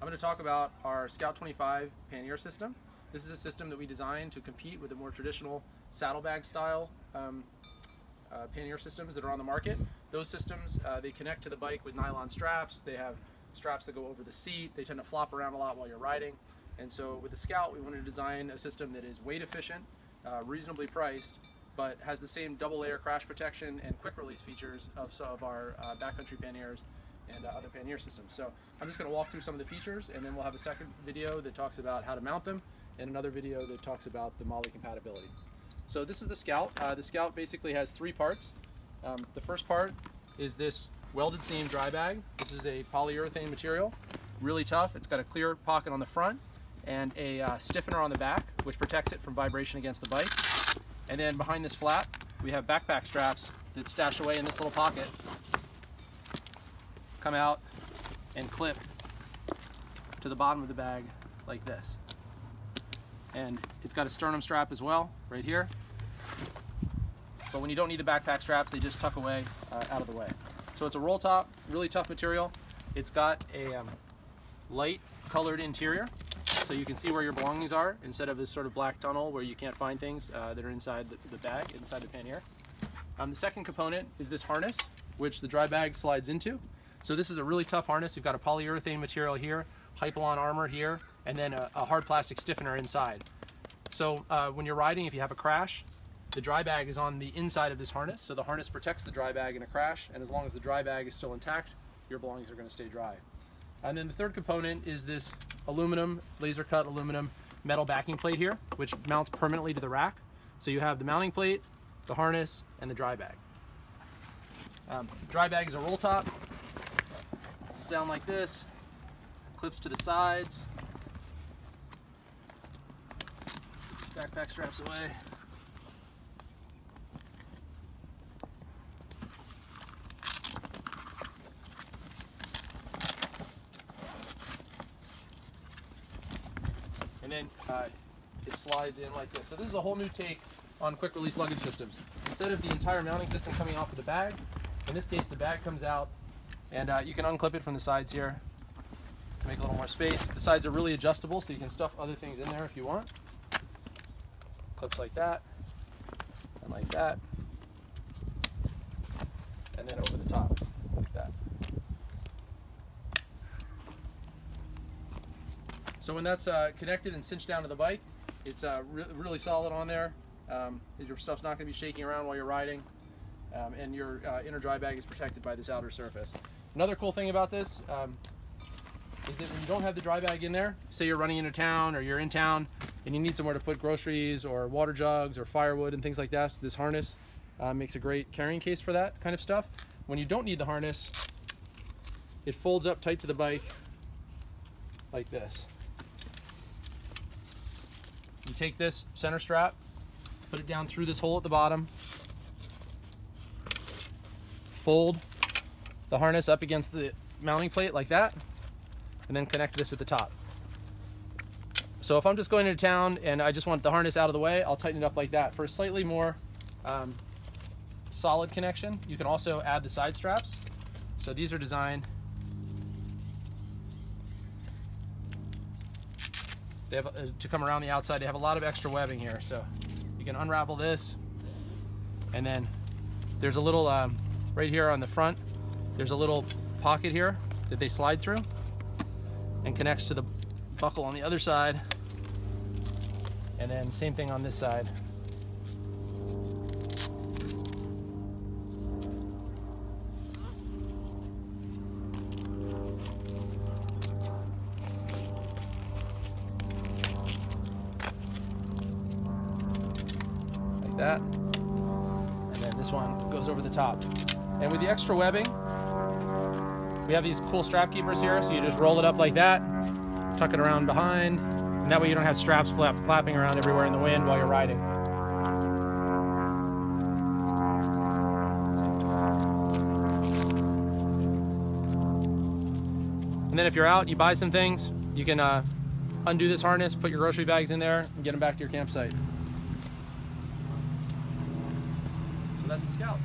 I'm going to talk about our Scout 25 pannier system. This is a system that we designed to compete with the more traditional saddlebag style pannier systems that are on the market. Those systems, they connect to the bike with nylon straps. They have straps that go over the seat. They tend to flop around a lot while you're riding. And so with the Scout, we wanted to design a system that is weight efficient, reasonably priced, but has the same double layer crash protection and quick release features of some of our backcountry panniers and other pannier systems. So I'm just going to walk through some of the features, and then we'll have a second video that talks about how to mount them, and another video that talks about the MOLLE compatibility. So this is the Scout. The Scout basically has three parts. The first part is this welded seam dry bag. This is a polyurethane material, really tough. It's got a clear pocket on the front and a stiffener on the back, which protects it from vibration against the bike. And then behind this flap, we have backpack straps that stash away in this little pocket, come out and clip to the bottom of the bag like this. And it's got a sternum strap as well, right here. But when you don't need the backpack straps, they just tuck away out of the way. So it's a roll top, really tough material. It's got a light colored interior, so you can see where your belongings are instead of this sort of black tunnel where you can't find things that are inside the bag, inside the pannier. The second component is this harness, which the dry bag slides into. So this is a really tough harness. We've got a polyurethane material here, Hypalon armor here, and then a hard plastic stiffener inside. So when you're riding, if you have a crash, the dry bag is on the inside of this harness, so the harness protects the dry bag in a crash, and as long as the dry bag is still intact, your belongings are going to stay dry. And then the third component is this aluminum, laser cut aluminum metal backing plate here, which mounts permanently to the rack. So you have the mounting plate, the harness, and the dry bag. The dry bag is a roll top. It's down like this, clips to the sides, backpack straps away. And then it slides in like this. So this is a whole new take on quick release luggage systems. Instead of the entire mounting system coming off of the bag, in this case the bag comes out, and you can unclip it from the sides here to make a little more space. The sides are really adjustable, so you can stuff other things in there if you want. Clips like that, and like that, and then over the top, like that. So when that's connected and cinched down to the bike, it's really solid on there. Your stuff's not going to be shaking around while you're riding, and your inner dry bag is protected by this outer surface. Another cool thing about this is that when you don't have the dry bag in there, say you're running into town or you're in town and you need somewhere to put groceries or water jugs or firewood and things like that, so this harness makes a great carrying case for that kind of stuff. When you don't need the harness, it folds up tight to the bike like this. You take this center strap, put it down through this hole at the bottom, fold the harness up against the mounting plate like that, and then connect this at the top. So if I'm just going into town and I just want the harness out of the way, I'll tighten it up like that. For a slightly more solid connection, you can also add the side straps. So these are designed, they have to come around the outside. They have a lot of extra webbing here, so you can unravel this, and then there's a little right here on the front, there's a little pocket here that they slide through and connects to the buckle on the other side, and then same thing on this side. Like that, and then this one goes over the top. And with the extra webbing, we have these cool strap keepers here, so you just roll it up like that, tuck it around behind, and that way you don't have straps flapping around everywhere in the wind while you're riding. And then if you're out, you buy some things, you can undo this harness, put your grocery bags in there, and get them back to your campsite. So that's the Scout.